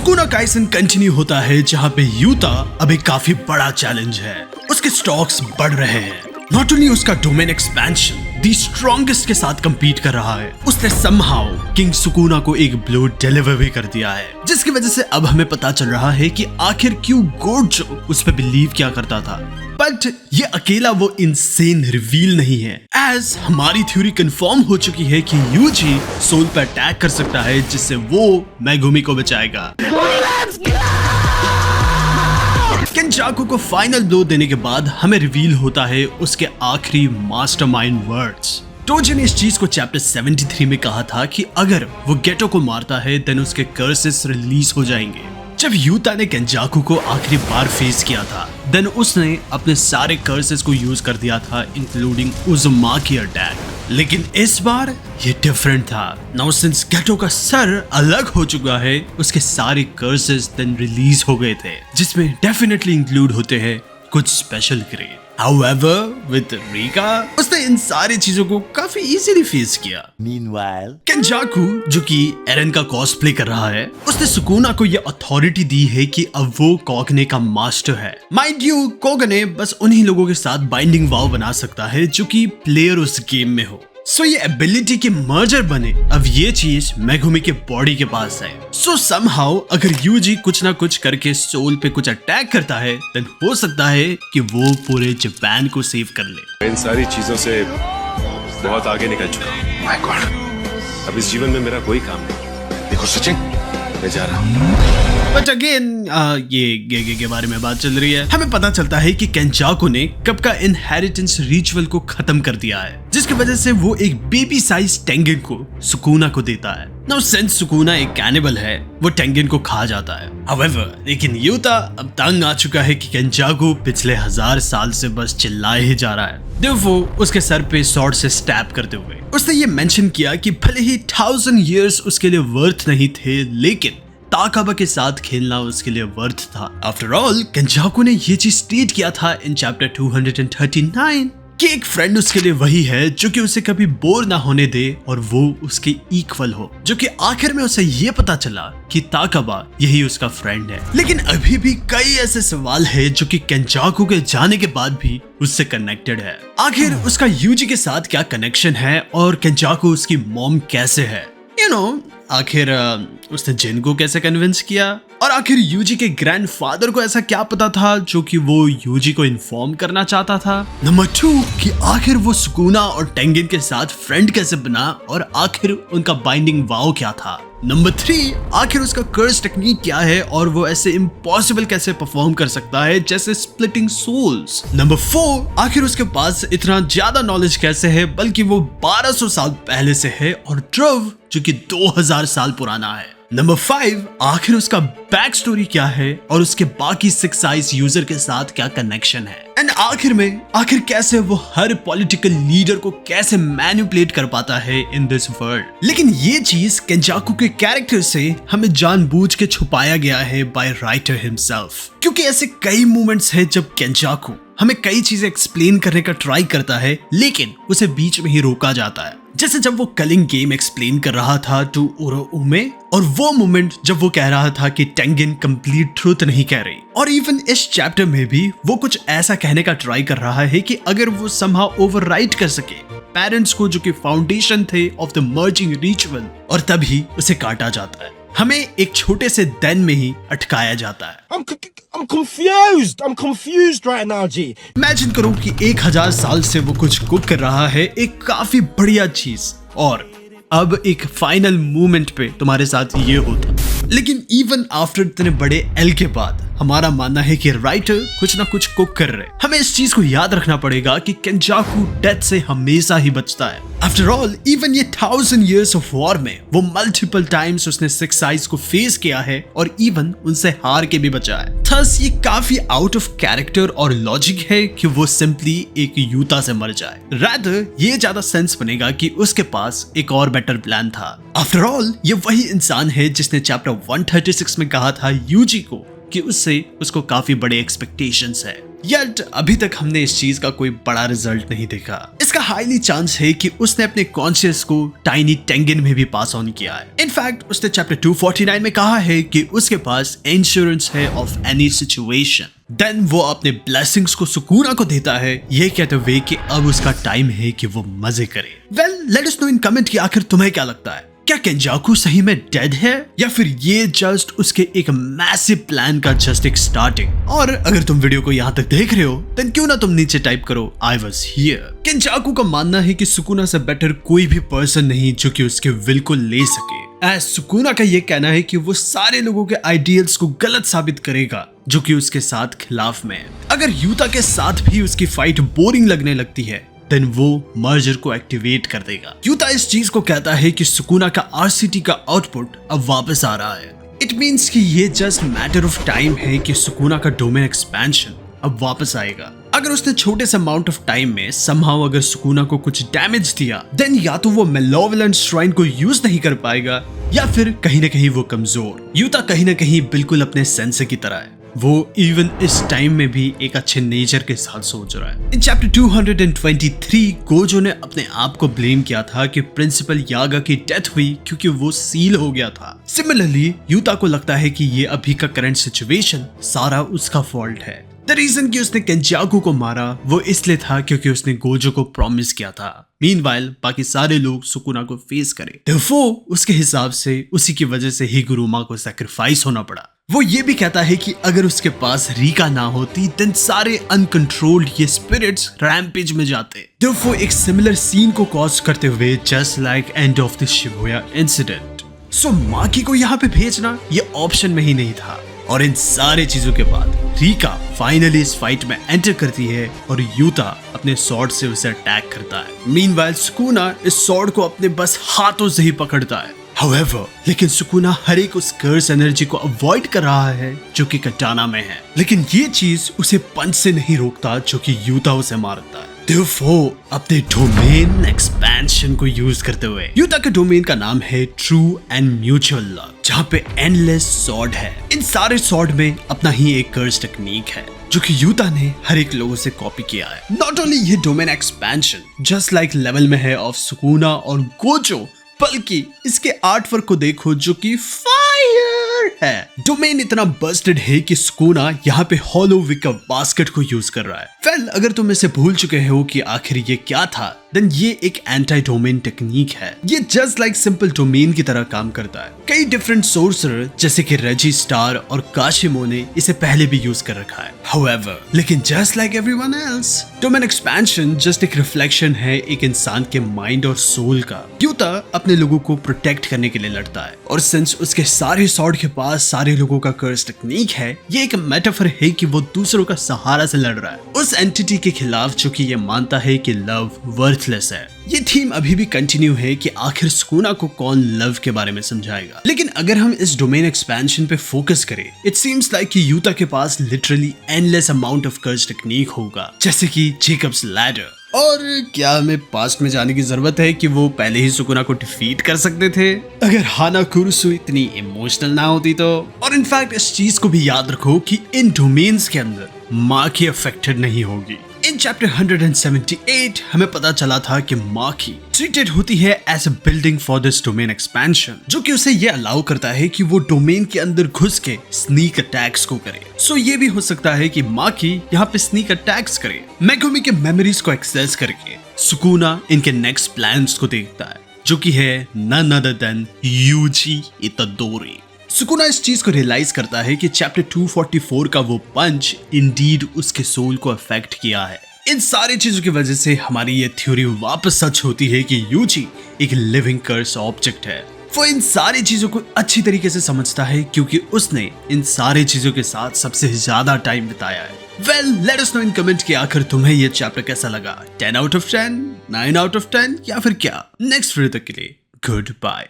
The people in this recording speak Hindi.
सुकुना काइसन कंटिन्यू होता है जहाँ पे यूता अब एक काफी बड़ा चैलेंज है। उसके स्टॉक्स बढ़ रहे हैं। नॉट ओनली उसका डोमेन एक्सपेंशन दी स्ट्रॉन्गेस्ट के साथ compete कर रहा है, उसने somehow किंग सुकुना को एक ब्लो डिलीवर भी कर दिया है, जिसकी वजह से अब हमें पता चल रहा है कि आखिर क्यों गोर्जो उस पर बिलीव क्या करता था। बट ये अकेला वो इंसेन रिवील नहीं है, एज हमारी थ्योरी कंफर्म हो चुकी है कि यूजी सोल पर अटैक कर सकता है जिससे वो मेगुमी को बचाएगा। केंजाकू को फाइनल ब्लो देने के बाद हमें रिवील होता है उसके आखिरी मास्टरमाइंड वर्ड्स। टोजी ने इस चीज को चैप्टर 73 में कहा था कि अगर वो गेटो को मारता है देन उसके कर्सेस रिलीज हो जाएंगे। जब यूता ने केंजाकू को आखिरी बार फेस किया था देन उसने अपने सारे कर्सेस को यूज कर दिया था इंक्लूडिंग उज़ुमाकी अटैक। लेकिन इस बार ये डिफरेंट था। नाउ सिंस गेटो का सर अलग हो चुका है उसके सारे कर्सेस देन रिलीज हो गए थे, जिसमें डेफिनेटली इंक्लूड होते हैं कुछ special grade. However, with Rica उसने इन सारी चीजों को काफी इजीली फेस किया। Meanwhile, केंजाकू जो कि एरन का कॉस्प्ले कर रहा है, उसने सुकुना को ये अथॉरिटी दी है कि अब वो कोगने का मास्टर है। माइंड यू, कोगने बस उन्हीं लोगों के साथ बाइंडिंग वाव बना सकता है जो कि प्लेयर उस गेम में हो। सो ये एबिलिटी के मर्जर बने, अब ये चीज मेगुमी के बॉडी के पास है। सो समहाउ अगर यूजी कुछ ना कुछ करके सोल पे कुछ अटैक करता है देन हो सकता है कि वो पूरे जापान को सेव कर ले। इन सारी चीजों से बहुत आगे निकल चुका हूँ। माय गॉड, अब इस जीवन में मेरा कोई काम नहीं। देखो सचिन, मैं जा रहा हूँ। बट अगेन ये गेगे के बारे में बात चल रही है। हमें पता चलता है कि केंजाकू ने कब का इनहेरिटेंस रिचुअल को खत्म कर दिया है, जिसकी वजह से वो एक बेबी साइज टेंगन को सुकुना को देता है। नाउ सिंस सुकुना एक कैनिबल है, वो टेंगन को खा जाता है। However, लेकिन यूता अब तंग आ चुका है कि केंजाकू पिछले 1000 साल से बस चिल्लाए ही जा रहा है। देखो उसके सर पे स्वॉर्ड से स्टैब करते हुए उसने ये मेंशन किया कि भले ही 1000 years उसके लिए वर्थ नहीं थे, लेकिन ताकाबा के साथ खेलना उसके लिए वर्थ था। आफ्टर ऑल केंजाकू ने ये चीज स्टेट किया था इन चैप्टर 239 कि एक फ्रेंड उसके लिए वही है जो कि उसे कभी बोर ना होने दे और वो उसके इक्वल हो, जो कि आखिर में उसे ये पता चला कि ताकाबा यही उसका फ्रेंड है। लेकिन अभी भी कई ऐसे सवाल है जो कि केंजाकू के जाने के बाद भी उससे कनेक्टेड है। आखिर उसका यूजी के साथ क्या कनेक्शन है और केंजाकू उसकी मॉम कैसे है, आखिर उसने जिन को कैसे कन्विंस किया, और आखिर यूजी के ग्रैंडफादर को ऐसा क्या पता था जो कि वो यूजी को इन्फॉर्म करना चाहता था। नंबर 2 कि आखिर वो सुकुना और टेंगन के साथ फ्रेंड कैसे बना और आखिर उनका बाइंडिंग वाव क्या था। नंबर 3 आखिर उसका कर्स टेक्निक क्या है और वो ऐसे इम्पॉसिबल कैसे परफॉर्म कर सकता है जैसे स्प्लिटिंग सोल्स। नंबर 4 आखिर उसके पास इतना ज्यादा नॉलेज कैसे है, बल्कि वो 1200 साल पहले से है और ड्रव जो कि 2000 साल पुराना है। नंबर 5 आखिर उसका बैक स्टोरी क्या है और उसके बाकी 6 आइज यूजर के साथ क्या कनेक्शन है। एंड आखिर में कैसे वो हर पॉलिटिकल लीडर को कैसे मैनिपुलेट कर पाता है इन दिस वर्ल्ड। लेकिन ये चीज केंजाकू के कैरेक्टर से हमें जानबूझ के छुपाया गया है बाय राइटर हिमसेल्फ, क्योंकि ऐसे कई मोमेंट्स हैं जब केंजाकू हमें कई चीजें एक्सप्लेन करने का ट्राई करता है लेकिन उसे बीच में ही रोका जाता है। जैसे जब वो कलिंग गेम एक्सप्लेन कर रहा था टू उरोउमे, और वो मोमेंट जब वो कह रहा था कि टेंगन कंप्लीट ट्रूथ नहीं कह रही, और इवन इस चैप्टर में भी वो कुछ ऐसा कहने का ट्राई कर रहा है कि अगर वो समहाउ ओवरराइड कर सके पेरेंट्स को जो कि फाउंडेशन थे ऑफ द मर्जिंग रिचुअल, और तभी उसे काटा जाता है। हमें एक छोटे से देन में ही अटकाया जाता है। I'm confused right now, G. Imagine करो कि 1000 साल से वो कुछ कुक कर रहा है, एक काफी बढ़िया चीज, और अब एक फाइनल मूवमेंट पे तुम्हारे साथ ये होता। लेकिन इवन आफ्टर इतने बड़े एल के बाद हमारा मानना है कि राइटर कुछ ना कुछ कुक कर रहे। हमें इस चीज को याद रखना पड़ेगा कि केंजाकू डेथ से हमेशा ही बचता है। आफ्टर ऑल इवन ये 1000 years ऑफ वॉर में वो मल्टीपल टाइम्स उसने 6 आइज को फेस किया है और इवन उनसे हार के भी बचा है। थस ये काफी आउट ऑफ कैरेक्टर और लॉजिक है कि वो सिंपली एक यूता से मर जाए। रादर ये ज्यादा सेंस बनेगा कि उसके पास एक और बेटर प्लान था। आफ्टर ऑल ये वही इंसान है जिसने चैप्टर 136 में कहा था यूजी को कि उससे उसको काफी बड़े एक्सपेक्टेशंस है। Yet अभी तक हमने इस चीज का कोई बड़ा रिजल्ट नहीं देखा। इसका हाईली चांस है कि उसने अपने कॉन्शियस को टाइनी टेंगन में भी पास ऑन किया है। इनफैक्ट उसने चैप्टर 249 में कहा है कि उसके पास इंश्योरेंस है ऑफ एनी सिचुएशन। देन वो अपने ब्लेसिंग्स को सुकूना को देता है, ये कहते हुए कि अब उसका टाइम है कि वो मजे करे। Well, let us know in comment कि आखिर तुम्हें क्या लगता है, क्या केंजाकू सही में डेड है या फिर ये जस्ट उसके एक मैसिव प्लान का जस्ट एक स्टार्टिंग। और अगर तुम वीडियो को यहाँ तक देख रहे हो देन क्यों ना तुम नीचे टाइप करो आई वाज हियर। केंजाकू का मानना है कि सुकुना से बेटर कोई भी पर्सन नहीं जो कि उसके विल को ले सके। एज सुकुना का ये कहना है कि वो सारे लोगों के आइडियल्स को गलत साबित करेगा जो कि उसके साथ खिलाफ में है। अगर यूता के साथ भी उसकी फाइट बोरिंग लगने लगती है देन वो मर्जर को एक्टिवेट कर देगा। यूता इस चीज को कहता है कि सुकुना का आरसीटी का आउटपुट अब वापस आ रहा है। इट मींस कि ये जस्ट मैटर ऑफ टाइम है कि सुकुना का डोमेन एक्सपेंशन अब वापस आएगा। अगर उसने छोटे से अमाउंट ऑफ टाइम में समहाउ अगर सुकुना को कुछ डैमेज दिया देन या तो वो मेलोवेलेंट श्राइन को यूज नहीं कर पाएगा या फिर कहीं ना कहीं वो कमजोर। यूता कहीं ना कहीं बिल्कुल अपने सेंसे की तरह है, वो इवन इस टाइम में भी एक अच्छे नेचर के साथ सोच रहा है। इन चैप्टर 223 गोजो ने अपने आप को ब्लेम किया था कि प्रिंसिपल यागा की डेथ हुई क्योंकि वो सील हो गया था। सिमिलरली यूता को लगता है कि ये अभी का करंट सिचुएशन सारा उसका फॉल्ट है। द रीजन कि उसने केंजाकू को मारा वो इसलिए था क्योंकि उसने गोजो को प्रॉमिस किया था मीनवाइल बाकी सारे लोग सुकुना को फेस करें। Therefore, उसके हिसाब से उसी की वजह से ही गुरुमा को सैक्रिफाइस होना पड़ा। वो ये भी कहता है कि अगर उसके पास रीका ना होती देन सारे अनकंट्रोल्ड ये स्पिरिट्स रैम्पेज में जाते। Therefore, एक सिमिलर सीन को कॉज करते हुए just like end of the Shibuya incident. So Maki को यहाँ पे भेजना ये ऑप्शन में ही नहीं था। और इन सारे चीजों के बाद रीका फाइनली इस फाइट में एंटर करती है और यूता अपने सॉर्ड से उसे अटैक करता है। मीनवाइल सुकुना इस सॉर्ड को अपने बस हाथों से ही पकड़ता है। However, लेकिन सुकुना हर एक उस कर्स एनर्जी को अवॉइड कर रहा है जो कि कटाना में है, लेकिन ये चीज उसे पंच से नहीं रोकता जो कि यूता उसे मारता है। Therefore, अपने डोमेन एक्सपेंशन को यूज करते हुए यूता के डोमेन का नाम है ट्रू एंड म्यूचुअल लव, जहाँ पे एंडलेस सॉर्ड है। इन सारे सॉर्ड में अपना ही एक कर्स टेक्निक है जो कि यूता ने हर एक लोगों से कॉपी किया है। नॉट ओनली ये domain expansion just like level में है ऑफ सुकुना और गोजो, बल्कि इसके आर्टवर्क को देखो जो कि फायर है। डोमेन इतना बस्टेड है कि सुकुना यहाँ पे हॉलो विका बास्केट को यूज कर रहा है। वेल, अगर तुम इसे भूल चुके हो कि आखिर ये क्या था देन ये एक एंटी डोमेन टेक्निक है। ये जस्ट लाइक सिंपल डोमेन की तरह काम करता है। कई डिफरेंट सोर्सर जैसे कि रेजी स्टार और काशिमो ने इसे पहले भी यूज कर रखा है। However, लेकिन just like everyone else domain expansion just एक रिफ्लेक्शन है एक इंसान के माइंड और सोल का। यूता अपने लोगों को प्रोटेक्ट करने के लिए लड़ता है और सिंस उसके सारे सॉर्ड के पास सारे लोगों का कर्स टेक्निक है, ये एक मेटाफर है कि वो दूसरों का सहारा से लड़ रहा है उस एंटिटी के खिलाफ जो कि ये मानता है कि लव वर्थलेस है। ये थीम अभी भी कंटिन्यू है कि आखिर सुकुना को कौन लव के बारे में समझाएगा। लेकिन अगर हम इस डोमेन एक्सपेंशन पे फोकस करें इट सीम्स लाइक कि यूता के पास literally endless amount of curse technique होगा, जैसे कि जेकब्स लैडर। और क्या हमें पास्ट में जाने की जरूरत है कि वो पहले ही सुकुना को डिफीट कर सकते थे अगर हाना कुरुसु इतनी इमोशनल ना होती तो। और इनफैक्ट इस चीज को भी याद रखो कि इन डोमेन्स के अंदर माकी अफेक्टेड नहीं होगी। इन चैप्टर 178 हमें पता चला था कि माकी ट्रीटेड होती है as a building for this domain expansion, जो कि उसे ये अलाउ करता है कि वो डोमेन के अंदर घुस के स्नीक अटैक्स को करे। सो ये भी हो सकता है कि माकी यहाँ पे स्नीक अटैक्स करे मेगुमी के मेमोरीज को एक्सेस करके। सुकुना इनके नेक्स्ट प्लान्स को देखता है जो कि है none other than Yuji Itadori. Sukuna इस चीज को रियलाइज करता है कि चैप्टर 244 का वो पंच इंडीड उसके सोल को अफेक्ट किया है। इन सारी चीजों की वजह से हमारी ये थ्योरी वापस सच होती है कि यूजी एक लिविंग कर्स ऑब्जेक्ट है। वो इन सारी चीजों को अच्छी तरीके से समझता है क्योंकि उसने इन सारी चीजों के साथ सबसे ज्यादा टाइम बिताया है। Well, let us know in comment कि आखिर तुम्हें ये चैप्टर कैसा लगा। 10 आउट ऑफ 10, 9 आउट ऑफ 10 या फिर क्या। नेक्स्ट वीडियो तक के लिए गुड बाय।